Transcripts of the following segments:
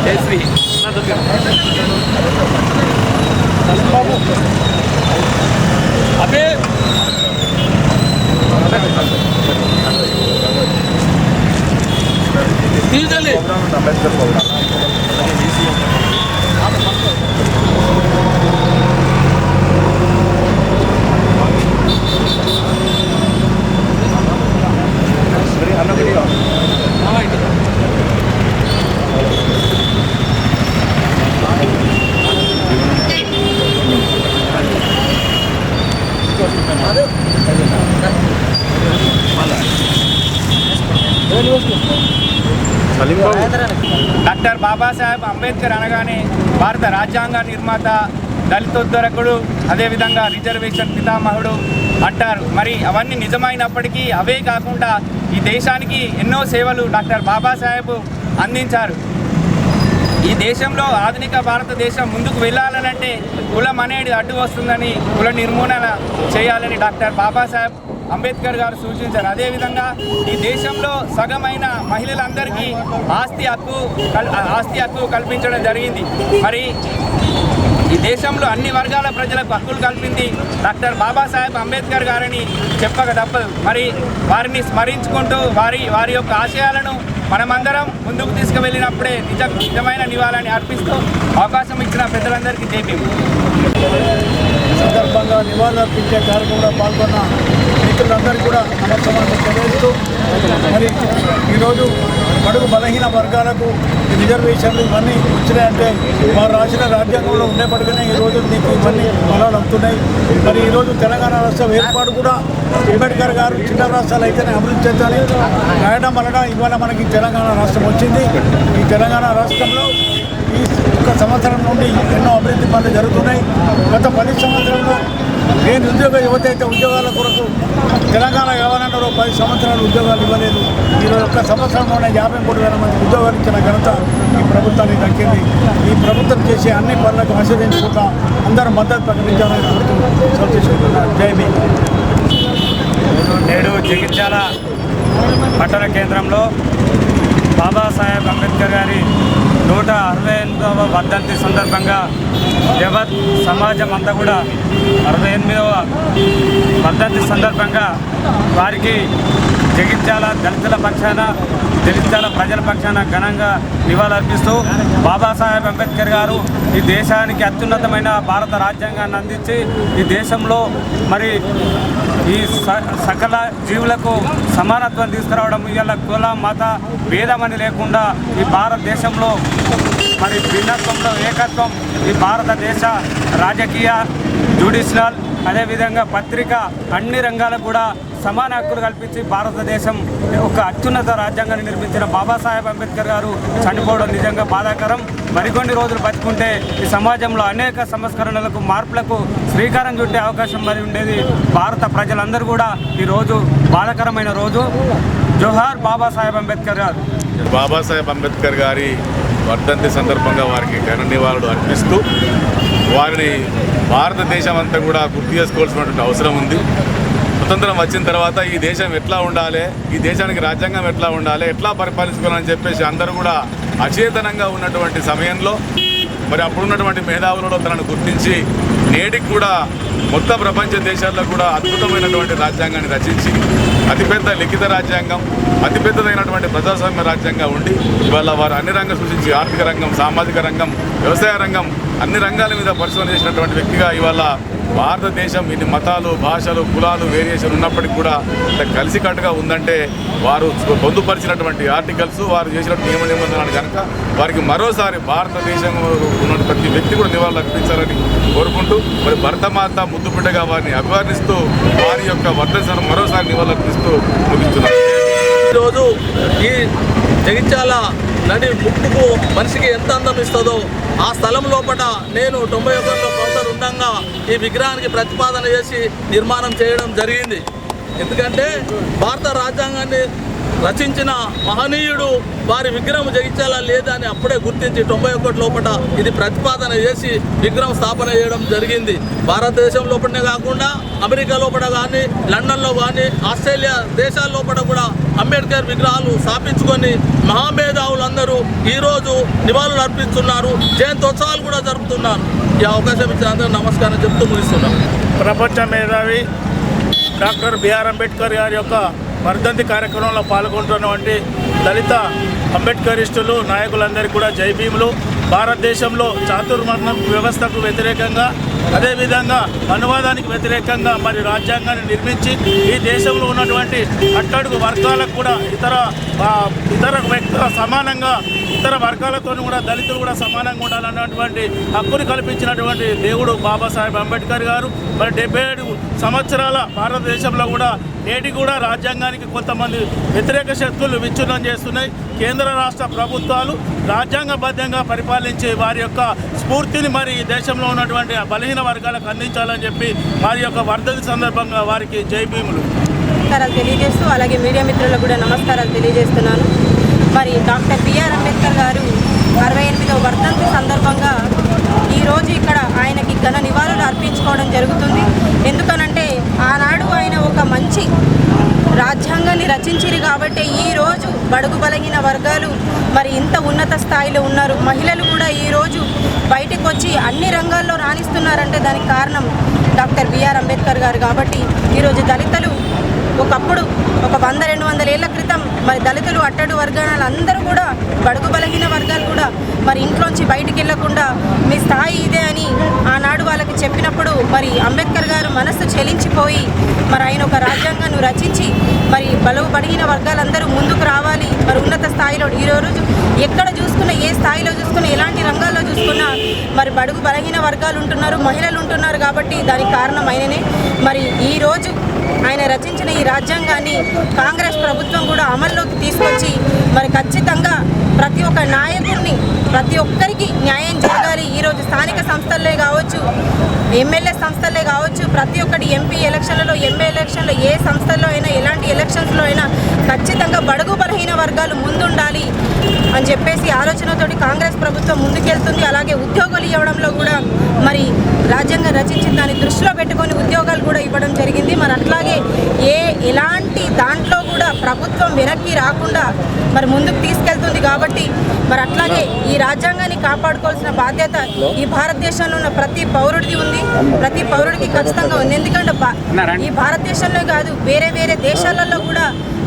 జయశ్రీ అదే తీయాలి డాక్టర్ బాబాసాహెబ్ అంబేద్కర్ అనగానే భారత రాజ్యాంగ నిర్మాత, దళితోద్ధరకుడు, అదేవిధంగా రిజర్వేషన్ పితామహుడు అంటారు. మరి అవన్నీ నిజమైనప్పటికీ అవే కాకుండా ఈ దేశానికి ఎన్నో సేవలు డాక్టర్ బాబాసాహెబ్ అందించారు. ఈ దేశంలో ఆధునిక భారతదేశం ముందుకు వెళ్ళాలనంటే కులం అనేది అడ్డు వస్తుందని, కుల నిర్మూలన చేయాలని డాక్టర్ బాబాసాహెబ్ అంబేద్కర్ గారు సూచించారు. అదేవిధంగా ఈ దేశంలో సగమైన మహిళలందరికీ ఆస్తి హక్కు కల్పించడం జరిగింది. మరి ఈ దేశంలో అన్ని వర్గాల ప్రజలకు హక్కులు కల్పింది డాక్టర్ బాబాసాహెబ్ అంబేద్కర్ గారిని చెప్పక తప్పదు. మరి వారిని స్మరించుకుంటూ వారి యొక్క ఆశయాలను మనమందరం ముందుకు తీసుకువెళ్ళినప్పుడే నిజమైన నివాళిని అర్పిస్తూ అవకాశం ఇచ్చిన పెద్దలందరికీ జైభీం. సందర్భంగా నివాళులు అర్పించే కార్యక్రమంలో పాల్గొన్న మిత్రులందరికీ కూడా నమస్కారం తెలియజేస్తూ, మరి ఈరోజు బడుగు బలహీన వర్గాలకు రిజర్వేషన్లు ఇవన్నీ వచ్చినాయంటే వారు రాసిన రాజ్యాంగంలో ఉండేప్పటికనే ఈరోజు మీకు ఇవన్నీ ఫలాలు అవుతున్నాయి. మరి ఈరోజు తెలంగాణ రాష్ట్రం ఏర్పాటు కూడా అంబేద్కర్ గారు చిన్న రాష్ట్రాలు అయితేనే అభివృద్ధి చేయాలి రాయడం వలన ఇవాళ మనకి తెలంగాణ రాష్ట్రం వచ్చింది. ఈ తెలంగాణ రాష్ట్రంలో ఈ ఒక సంవత్సరం నుండి ఎన్నో అభివృద్ధి పనులు జరుగుతున్నాయి. గత 10 సంవత్సరంలో ఏ నిరుద్యోగ యువత అయితే ఉద్యోగాల కొరకు తెలంగాణ కావాలన్నారో 10 సంవత్సరాలు ఉద్యోగాలు ఇవ్వలేదు. ఈరోజు ఒక్క సంవత్సరంలోనే 53,000 మంది ఉద్యోగాలు ఇచ్చిన ఘనత ఈ ప్రభుత్వానికి దక్కింది. ఈ ప్రభుత్వం చేసే అన్ని పనులకు ఆశీర్వదించుకుంటా అందరూ మద్దతు ప్రకటించాలని కోరుతూ సంతోషిస్తున్నారు. జై భీమ్. నేడు జగిత్యాల పట్టణ కేంద్రంలో బాబాసాహెబ్ అంబేద్కర్ గారి 168వ వర్ధంతి సందర్భంగా యావత్ సమాజం అంతా కూడా 68వ వర్ధంతి సందర్భంగా వారికి జగిత్యాల దళితుల పక్షాన, జగిత్యాల ప్రజల పక్షాన ఘనంగా నివాళులర్పిస్తూ బాబాసాహెబ్ అంబేద్కర్ గారు ఈ దేశానికి అత్యున్నతమైన భారత రాజ్యాంగాన్ని అందించి ఈ దేశంలో మరి ఈ సకల జీవులకు సమానత్వం తీసుకురావడం, ఇవాళ కుల మత భేదమని లేకుండా ఈ భారతదేశంలో మరి భిన్నత్వంలో ఏకత్వం, ఈ భారతదేశ రాజకీయ, జ్యుడిషియల్, అదేవిధంగా పత్రిక అన్ని రంగాలకు కూడా సమాన హక్కులు కల్పించి భారతదేశం ఒక అత్యున్నత రాజ్యాంగాన్ని నిర్మించిన బాబాసాహెబ్ అంబేద్కర్ గారు చనిపోవడం నిజంగా బాధాకరం. మరికొన్ని రోజులు బతుకుంటే ఈ సమాజంలో అనేక సంస్కరణలకు, మార్పులకు శ్రీకారం చుట్టే అవకాశం మరి ఉండేది. భారత ప్రజలందరూ కూడా ఈరోజు బాధాకరమైన రోజు. జోహార్ బాబాసాహెబ్ అంబేద్కర్ గారు. బాబాసాహెబ్ అంబేద్కర్ గారి వర్ధంతి సందర్భంగా వారికి ఘన నివాళులు అర్పిస్తూ వారిని భారతదేశం అంతా కూడా గుర్తు చేసుకోవాల్సినటువంటి అవసరం ఉంది. స్వతంత్రం వచ్చిన తర్వాత ఈ దేశం ఎట్లా ఉండాలి, ఈ దేశానికి రాజ్యాంగం ఎట్లా ఉండాలి, ఎట్లా పరిపాలించుకోవాలని చెప్పేసి అందరూ కూడా అచేతనంగా ఉన్నటువంటి సమయంలో మరి అప్పుడున్నటువంటి మేధావులలో తనను గుర్తించి నేటికి కూడా మొత్తం ప్రపంచ దేశాల్లో కూడా అద్భుతమైనటువంటి రాజ్యాంగాన్ని రచించి అతిపెద్ద లిఖిత రాజ్యాంగం, అతిపెద్దదైనటువంటి ప్రజాస్వామ్య రాజ్యాంగం ఉండి ఇవాళ వారు అన్ని రంగం సూచించి ఆర్థిక రంగం, సామాజిక రంగం, వ్యవసాయ రంగం అన్ని రంగాల మీద పరిశోధన చేసినటువంటి వ్యక్తిగా ఇవాళ భారతదేశం ఇన్ని మతాలు, భాషలు, కులాలు, వేరియేషన్ ఉన్నప్పటికీ కూడా కలిసికట్టుగా ఉందంటే వారు పొందుపరిచినటువంటి ఆర్టికల్స్, వారు చేసినటువంటి నియమ నిబంధనలు కనుక వారికి మరోసారి భారతదేశం ఉన్న ప్రతి వ్యక్తి కూడా నివాళులు అర్పించాలని కోరుకుంటూ మరి భరతమాత ముద్దుబిడ్డగా వారిని అభివర్ణిస్తూ వారి యొక్క వర్ధనను మరోసారి నివాళులు అర్పిస్తూ ముగిస్తున్నారు. ఈరోజు ఈ జగిత్యాల నడి ముట్టుకు మనిషికి ఎంత అందం ఇస్తుందో ఆ స్థలం లోపల నేను 91లో కౌంటర్ ఉండగా ఈ విగ్రహానికి ప్రతిపాదన చేసి నిర్మాణం చేయడం జరిగింది. ఎందుకంటే భారత రాజ్యాంగాన్ని రచించిన మహనీయుడు వారి విగ్రహం జగించాలా లేదా అని అప్పుడే గుర్తించి 91 లోపల ఇది ప్రతిపాదన చేసి విగ్రహం స్థాపన చేయడం జరిగింది. భారతదేశం లోపలనే కాకుండా అమెరికా లోపల కానీ, లండన్లో కానీ, ఆస్ట్రేలియా దేశాల లోపల కూడా అంబేద్కర్ విగ్రహాలు స్థాపించుకొని మహామేధావులందరూ ఈరోజు నివాళులు అర్పిస్తున్నారు. జయంతోత్సవాలు కూడా జరుపుతున్నారు. ఈ అవకాశం ఇచ్చిన అందరూ నమస్కారం చెప్తూ ముగిస్తున్నాం. ప్రపంచ మేధావి డాక్టర్ బిఆర్ అంబేద్కర్ గారి యొక్క వర్ధంతి కార్యక్రమంలో పాల్గొంటున్నటువంటి దళిత అంబేద్కరిస్టులు నాయకులందరికీ కూడా జై భీములు. భారతదేశంలో చాతుర్వర్ణ వ్యవస్థకు వ్యతిరేకంగా, అదేవిధంగా అనువాదానికి వ్యతిరేకంగా మరి రాజ్యాంగాన్ని నిర్మించి ఈ దేశంలో ఉన్నటువంటి అట్టడుగు వర్గాలకు కూడా ఇతర వ్యక్తుల సమానంగా ఇతర వర్గాలతో కూడా దళితులు కూడా సమానంగా ఉండాలన్నటువంటి హక్కుని కల్పించినటువంటి దేవుడు బాబాసాహెబ్ అంబేద్కర్ గారు. మరి 77 సంవత్సరాల భారతదేశంలో కూడా నేటి కూడా రాజ్యాంగానికి కొంతమంది వ్యతిరేక శక్తులు విచ్ఛిన్నం చేస్తున్నాయి. కేంద్ర రాష్ట్ర ప్రభుత్వాలు రాజ్యాంగబద్ధంగా పరిపాలించి వారి యొక్క స్ఫూర్తిని మరి ఈ దేశంలో ఉన్నటువంటి బలహీన వర్గాలకు అందించాలని చెప్పి వారి యొక్క వర్ధంతి సందర్భంగా వారికి జై భీములు నమస్కారాలు తెలియజేస్తూ, అలాగే మీడియా మిత్రులకు కూడా నమస్కారాలు తెలియజేస్తున్నాను. మరి డాక్టర్ బిఆర్ అంబేద్కర్ గారు 68వ వర్ధంతి సందర్భంగా ఈరోజు ఇక్కడ ఆయనకి ఘన నివాళులు అర్పించుకోవడం జరుగుతుంది. ఎందుకనంటే ఆనాడు ఆయన ఒక మంచి రాజ్యాంగాన్ని రచించిరు కాబట్టి ఈరోజు బడుగు బలహీన వర్గాలు మరి ఇంత ఉన్నత స్థాయిలో ఉన్నారు. మహిళలు కూడా ఈరోజు బయటకు వచ్చి అన్ని రంగాల్లో రాణిస్తున్నారంటే దానికి కారణం డాక్టర్ బిఆర్ అంబేద్కర్ గారు. కాబట్టి ఈరోజు దళితులు ఒకప్పుడు ఒక 100-200 ఏళ్ల క్రితం మరి దళితులు అట్టడు వర్గాలు అందరూ కూడా బడుగు బలహీన వర్గాలు కూడా మరి ఇంట్లోంచి బయటికి వెళ్లకుండా మీ స్థాయి ఇదే అని ఆనాడు వాళ్ళకి చెప్పినప్పుడు మరి అంబేద్కర్ గారు మనస్సు చెలించిపోయి మరి ఆయన ఒక రాజ్యాంగాన్ని రచించి మరి బలహీన వర్గాలందరూ ముందుకు రావాలి, మరి ఉన్నత స్థాయిలో ఈరోజు ఎక్కడ చూసుకున్నా, ఏ స్థాయిలో చూసుకున్నా, ఎలాంటి రంగాల్లో చూసుకున్నా మరి బడుగు బలహీన వర్గాలు ఉంటున్నారు, మహిళలు ఉంటున్నారు. కాబట్టి దానికి కారణం ఆయననే. మరి ఈరోజు ఆయన రచించిన ఈ రాజ్యాంగాన్ని కాంగ్రెస్ ప్రభుత్వం కూడా అమల్లోకి తీసుకొచ్చి మరి ఖచ్చితంగా ప్రతి ఒక్క నాయకుడిని, ప్రతి ఒక్కరికి న్యాయం జరగాలి. ఈరోజు స్థానిక సంస్థలే కావచ్చు, ఎమ్మెల్యే సంస్థలే కావచ్చు, ప్రతి ఒక్కటి ఎంపీ ఎలక్షన్లలో, ఎంఏ ఎలక్షన్లో, ఏ సంస్థల్లో అయినా, ఎలాంటి ఎలక్షన్స్లో అయినా ఖచ్చితంగా బడుగు బలహీన వర్గాలు ముందుండాలి అని చెప్పేసి ఆలోచనతోటి కాంగ్రెస్ ప్రభుత్వం ముందుకెళ్తుంది. అలాగే ఉద్యోగాలు ఇవ్వడంలో కూడా మరి రాజ్యాంగం రచించిన దాన్ని దృష్టిలో పెట్టుకొని ఉద్యోగాలు కూడా ఇవ్వడం జరిగింది. మరి అట్లాగే ఎలాంటి దాంట్లో కూడా ప్రభుత్వం వెనక్కి రాకుండా మరి ముందుకు తీసుకెళ్తుంది. కాబట్టి మరి అట్లాగే ఈ రాజ్యాంగాన్ని కాపాడుకోవాల్సిన బాధ్యత ఈ భారతదేశంలో ఉన్న ప్రతి పౌరుడిది ఉంది, ప్రతి పౌరుడికి ఖచ్చితంగా ఉంది. ఎందుకంటే ఈ భారతదేశంలో కాదు, వేరే వేరే దేశాలలో కూడా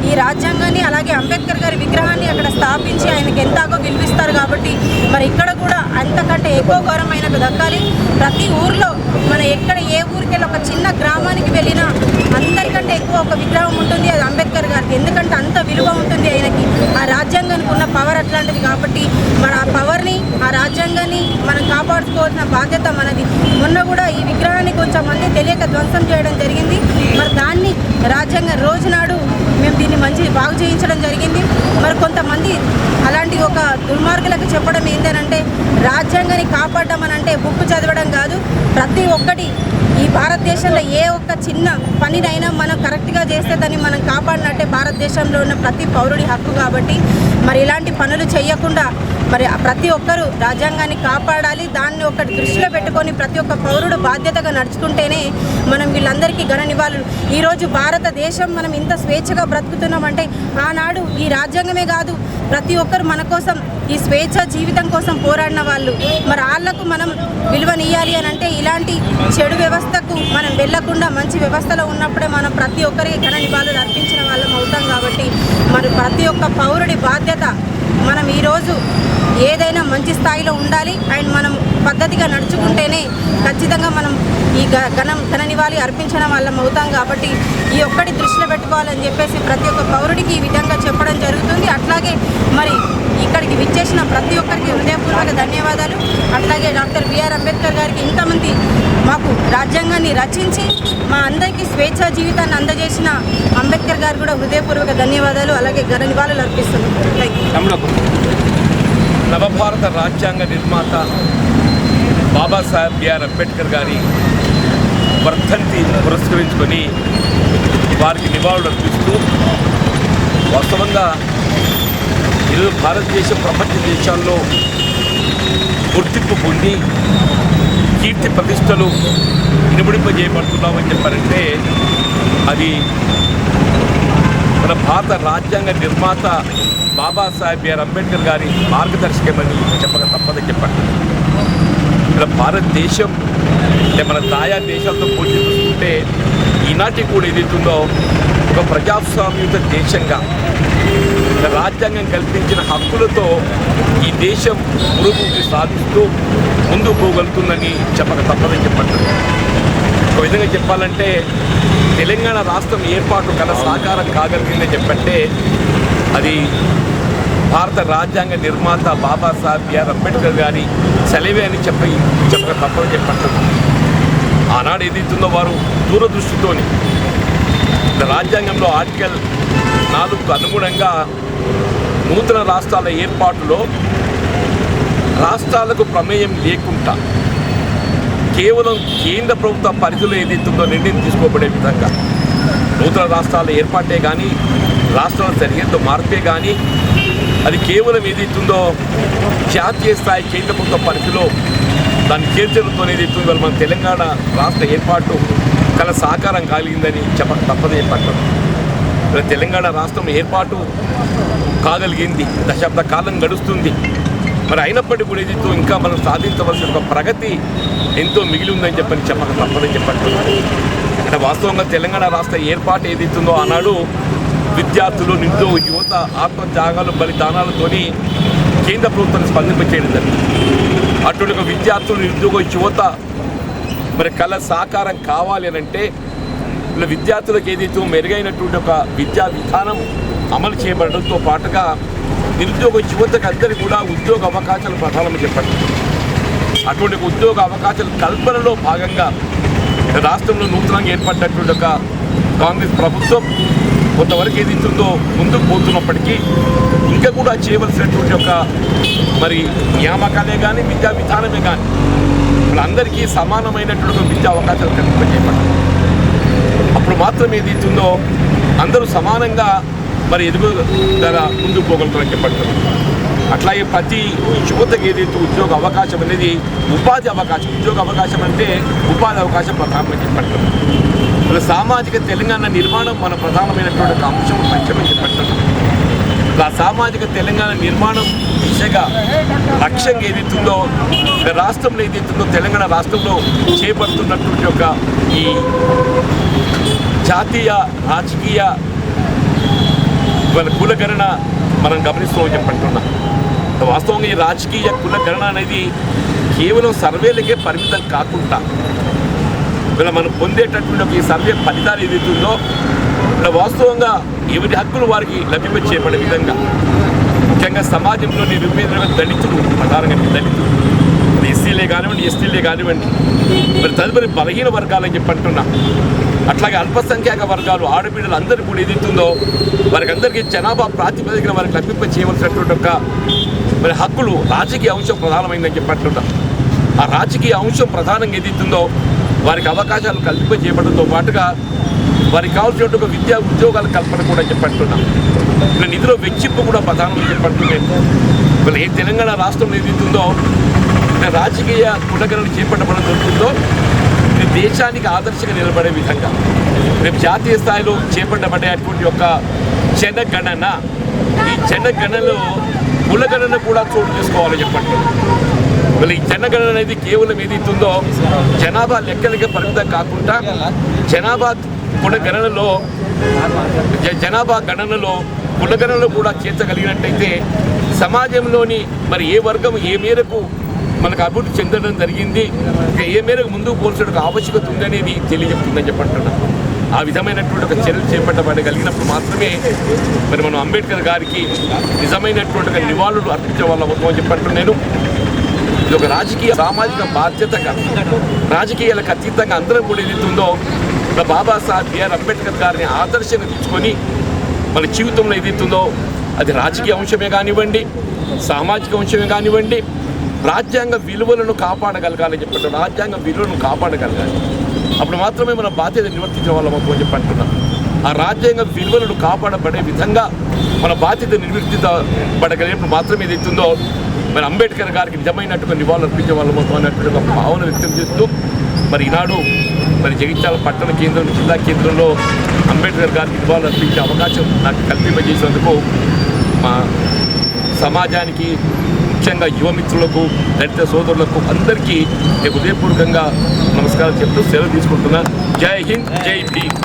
ఈ రాజ్యాంగాన్ని అలాగే అంబేద్కర్ గారి విగ్రహాన్ని అక్కడ స్థాపించి ఆయనకి ఎంతగా విలువిస్తారు. కాబట్టి మరి ఇక్కడ కూడా అంతకంటే ఎక్కువ గౌరవం ఆయనకు దక్కాలి. ప్రతి ఊర్లో మన ఎక్కడ ఏ ఊరికెళ్ళి ఒక చిన్న గ్రామానికి వెళ్ళినా అందరికంటే ఎక్కువ ఒక విగ్రహం ఉంటుంది, అది అంబేద్కర్ గారికి. ఎందుకంటే అంత విలువ ఉంటుంది ఆయనకి. ఆ రాజ్యాంగానికి ఉన్న పవర్ అట్లాంటిది. కాబట్టి మన ఆ పవర్ని, ఆ రాజ్యాంగాన్ని మనం కాపాడుకోవాల్సిన బాధ్యత మనది. మొన్న కూడా ఈ విగ్రహాన్ని కొంచెం మంది తెలియక ధ్వంసం చేయడం జరిగింది. మరి దాన్ని రాజ్యాంగం రోజు నాడు మేము దీన్ని మంచి బాగు చేయించడం జరిగింది. మరి కొంతమంది అలాంటి ఒక దుర్మార్గులకు చెప్పడం ఏంటంటే రాజ్యాంగాన్ని కాపాడడం అని అంటే బుక్ చదవడం కాదు, ప్రతి ఒక్కటి ఈ భారతదేశంలో ఏ ఒక్క చిన్న పనినైనా మనం కరెక్ట్గా చేస్తే దాన్ని మనం కాపాడినట్టే భారతదేశంలో ఉన్న ప్రతి పౌరుడి హక్కు. కాబట్టి మరి ఇలాంటి పనులు చేయకుండా మరి ప్రతి ఒక్కరూ రాజ్యాంగాన్ని కాపాడాలి. దాన్ని ఒకటి దృష్టిలో పెట్టుకొని ప్రతి ఒక్క పౌరుడు బాధ్యతగా నడుచుకుంటేనే మనం వీళ్ళందరికీ ఘన నివాళులు. ఈరోజు భారతదేశం మనం ఇంత స్వేచ్ఛగా బ్రతుకుతున్నామంటే ఆనాడు ఈ రాజ్యాంగమే కాదు, ప్రతి ఒక్కరు మన కోసం ఈ స్వేచ్ఛ జీవితం కోసం పోరాడిన వాళ్ళు. మరి వాళ్ళకు మనం విలువనియ్యాలి అని అంటే ఇలాంటి చెడు వ్యవస్థకు మనం వెళ్లకుండా మంచి వ్యవస్థలో ఉన్నప్పుడే మనం ప్రతి ఒక్కరికి ఘన నివాళులు అర్పించిన వాళ్ళం అవుతాం. కాబట్టి మరి ప్రతి ఒక్క పౌరుడి బాధ్యత మనం ఈరోజు ఏదైనా మంచి స్థాయిలో ఉండాలి అండ్ మనం పద్ధతిగా నడుచుకుంటేనే ఖచ్చితంగా మనం ఈ ఘన నివాళి అర్పించిన వాళ్ళం అవుతాం. కాబట్టి ఈ ఒక్కటి దృష్టిలో పెట్టుకోవాలని చెప్పేసి ప్రతి ఒక్క పౌరుడికి ఈ విధంగా చెప్పడం జరుగుతుంది. అట్లాగే మరి ఇక్కడికి విచ్చేసిన ప్రతి ఒక్కరికి హృదయపూర్వక ధన్యవాదాలు. అట్లాగే డాక్టర్ బిఆర్ అంబేద్కర్ గారికి ఇంతమంది మాకు రాజ్యాంగాన్ని రచించి మా అందరికీ స్వేచ్ఛా జీవితాన్ని అందజేసిన అంబేద్కర్ గారు కూడా హృదయపూర్వక ధన్యవాదాలు. అలాగే ఘన నివాళులు అర్పిస్తున్నాం. నవభారత రాజ్యాంగ నిర్మాత బాబాసాహెబ్ బిఆర్ అంబేద్కర్ గారి వర్ధంతి పురస్కరించుకొని వారికి నివాళులు అర్పిస్తూ వాస్తవంగా ఈరోజు భారతదేశం ప్రపంచ దేశాల్లో గుర్తింపు పొంది కీర్తి ప్రతిష్టలు ఇనుమడింపజేయబడుతున్నామని చెప్పారంటే అది మన భారత రాజ్యాంగ నిర్మాత బాబాసాహెబ్ బిఆర్ అంబేద్కర్ గారి మార్గదర్శకమని చెప్పక తప్పదని చెప్పండి. ఇక్కడ భారతదేశం అంటే మన దాయా దేశాలతో పోటీ చూసుకుంటే ఈనాటికి కూడా ఏదైతుందో ఒక ప్రజాస్వామ్యుత దేశంగా రాజ్యాంగం కల్పించిన హక్కులతో ఈ దేశం పురోగతి సాధిస్తూ ముందుకు పోగలుగుతుందని చెప్పక తప్పదని చెప్పండి. ఒక విధంగా చెప్పాలంటే తెలంగాణ రాష్ట్రం ఏర్పాటు కల సాకారం కాగలిగిందని చెప్పంటే అది భారత రాజ్యాంగ నిర్మాత బాబాసాహెబ్ బిఆర్ అంబేద్కర్ గారి సెలవే అని చెప్పక తప్పదని చెప్పండి. ఆనాడు ఏదైతుందో వారు దూరదృష్టితోని రాజ్యాంగంలో ఆర్టికల్ 4కు అనుగుణంగా నూతన రాష్ట్రాల ఏర్పాటులో రాష్ట్రాలకు ప్రమేయం లేకుండా కేవలం కేంద్ర ప్రభుత్వ పరిధిలో ఏదైతుందో నిర్ణయం తీసుకోబడే విధంగా నూతన రాష్ట్రాల ఏర్పాటే కానీ రాష్ట్రాల సరిహద్దు మార్పే కానీ అది కేవలం ఏదైతుందో జాతీయ స్థాయి కేంద్ర ప్రభుత్వ పరిధిలో దాన్ని చేర్చడంతో ఏదైతుందో మన తెలంగాణ రాష్ట్ర ఏర్పాటు కల సాకారం కలిగిందని చెప్పక తప్పదే చెప్పంటారు. తెలంగాణ రాష్ట్రం ఏర్పాటు కాగలిగింది, దశాబ్ద కాలం గడుస్తుంది. మరి అయినప్పటికీ కూడా ఏదైతే ఇంకా మనం సాధించవలసిన ఒక ప్రగతి ఎంతో మిగిలి ఉందని చెప్పక తప్పదని చెప్పంటున్నారు. అంటే వాస్తవంగా తెలంగాణ రాష్ట్ర ఏర్పాటు ఏదైతుందో ఆనాడు విద్యార్థులు నిరుద్యోగ యువత ఆత్మత్యాగాలు బలిదానాలతోని కేంద్ర ప్రభుత్వాన్ని స్పందింపచేయడం జరిగింది. అటువంటి ఒక విద్యార్థులు నిరుద్యోగ యువత మరి కళ సాకారం కావాలి అని అంటే ఇలా విద్యార్థులకు ఏదైతే మెరుగైనటువంటి ఒక విద్యా విధానం అమలు చేయబడడంతో పాటుగా నిరుద్యోగ యువతకు అందరికీ కూడా ఉద్యోగ అవకాశాలు ప్రధానమని చెప్పండి. అటువంటి ఉద్యోగ అవకాశాల కల్పనలో భాగంగా రాష్ట్రంలో నూతనంగా ఏర్పడినటువంటి ఒక కాంగ్రెస్ ప్రభుత్వం కొంతవరకు ఏదైతుందో ముందుకు పోతున్నప్పటికీ ఇంకా కూడా చేయవలసినటువంటి ఒక మరి నియామకాలే కానీ విద్యా విధానమే కానీ వాళ్ళందరికీ సమానమైనటువంటి విద్యా అవకాశాలు కల్పింపజేయబడ్డాయి. అప్పుడు మాత్రం ఏదైతుందో అందరూ సమానంగా మరి ఎదుగుదల ముందుకు పోగలుగుతారని చెప్పండి. అట్లాగే ప్రతి యువతకు ఏదైతే ఉద్యోగ అవకాశం అనేది ఉపాధి అవకాశం, ఉద్యోగ అవకాశం అంటే ఉపాధి అవకాశం ప్రధానమని చెప్పండి. మన సామాజిక తెలంగాణ నిర్మాణం మన ప్రధానమైనటువంటి ఒక అంశం లక్ష్యమని చెప్పంటున్నాం. ఆ సామాజిక తెలంగాణ నిర్మాణం దిశగా లక్ష్యంగా ఏదైతుందో రాష్ట్రంలో ఏదైతుందో తెలంగాణ రాష్ట్రంలో చేపడుతున్నటువంటి ఒక ఈ జాతీయ రాజకీయ కులగణన మనం గమనిస్తామని చెప్పంటున్నాం. వాస్తవంగా ఈ రాజకీయ కులగణన అనేది కేవలం సర్వేలకే పరిమితం కాకుండా ఇలా మనం పొందేటటువంటి ఒక ఈ సర్వే ఫలితాలు ఏదైతుందో ఇలా వాస్తవంగా ఎవరి హక్కులు వారికి లభింపచేయబడే విధంగా ముఖ్యంగా సమాజంలో నిరుపేదలుగా దళితులు ప్రధానంగా దళితులు ఎస్సీలే కానివ్వండి ఎస్టీలే కానివ్వండి మరి తదుపరి బలహీన వర్గాలని చెప్పంటున్నా. అట్లాగే అల్పసంఖ్యాక వర్గాలు ఆడబిడ్డలు అందరూ కూడా ఏదైతుందో వారికి అందరికీ జనాభా ప్రాతిపదికన వారికి లభింప చేయవలసినటువంటి ఒక మరి హక్కులు రాజకీయ అంశం ప్రధానమైందని చెప్పంటున్నా. ఆ రాజకీయ అంశం ప్రధానంగా ఏదైతుందో వారికి అవకాశాలు కల్పింపజేయడంతో పాటుగా వారికి కావాల్సినటువంటి ఒక విద్యా ఉద్యోగాల కల్పన కూడా చెప్పంటున్నాం. ఇలా నిధిలో వెచ్చింపు కూడా ప్రధానంగా చెప్పంటున్నాను. ఇలా ఏ తెలంగాణ రాష్ట్రం ఏదైతుందో రాజకీయ కులగణన చేపట్టబడడం జరుగుతుందో ఇది దేశానికి ఆదర్శంగా నిలబడే విధంగా రేపు జాతీయ స్థాయిలో చేపట్టబడేటువంటి ఒక జనగణన, ఈ జనగణనలో కులగణన కూడా చోటు చేసుకోవాలని చెప్పండి. మళ్ళీ ఈ జనగణన అనేది కేవలం ఏదైతుందో జనాభా లెక్కలకే పరిమితం కాకుండా జనాభా కులగణనలో జనాభా గణనలో కులగణనలో కూడా చేర్చగలిగినట్టయితే సమాజంలోని మరి ఏ వర్గం ఏ మేరకు మనకు అభివృద్ధి చెందడం జరిగింది, ఏ మేరకు ముందుకు పోల్చడానికి ఆవశ్యకత ఉందనేది తెలియజెప్తుందని చెప్పంటున్నాను. ఆ విధమైనటువంటి ఒక చర్యలు చేపట్టబడగలిగినప్పుడు మాత్రమే మరి మనం అంబేద్కర్ గారికి నిజమైనటువంటి ఒక నివాళులు అర్పించే వాళ్ళ అవుతామని చెప్పంటున్నాను. ఇది ఒక రాజకీయ సామాజిక బాధ్యతగా రాజకీయాలకు అతీతంగా అందరం కూడా ఏదైతుందో బాబాసాహెబ్ బిఆర్ అంబేద్కర్ గారిని ఆదర్శంగా తీసుకొని మన జీవితంలో ఏదైతుందో అది రాజకీయ అంశమే కానివ్వండి, సామాజిక అంశమే కానివ్వండి, రాజ్యాంగ విలువలను కాపాడగలగాలని చెప్పండి. రాజ్యాంగ విలువలను కాపాడగలగాలి. అప్పుడు మాత్రమే మన బాధ్యత నిర్వర్తించే వాళ్ళం అవుతామని చెప్పి అంటున్నాం. ఆ ఆ రాజ్యాంగ విలువలను కాపాడబడే విధంగా మన బాధ్యత నిర్వర్తించబడగలిగినప్పుడు మాత్రమే ఏదైతుందో మరి అంబేద్కర్ గారికి నిజమైనటువంటి నివాళులు అర్పించే వాళ్ళము అన్నటువంటి ఒక భావన వ్యక్తం చేస్తూ మరి ఈనాడు మరి జగిత్యాల పట్టణ కేంద్రం జిల్లా కేంద్రంలో అంబేద్కర్ గారికి నివాళులు అర్పించే అవకాశం నాకు కల్పింపజేసినందుకు మా సమాజానికి ముఖ్యంగా యువమిత్రులకు దళిత సోదరులకు అందరికీ నేను హృదయపూర్వకంగా నమస్కారం చెప్తూ సెలవు తీసుకుంటున్నా. జై హింద్, జై భీమ్.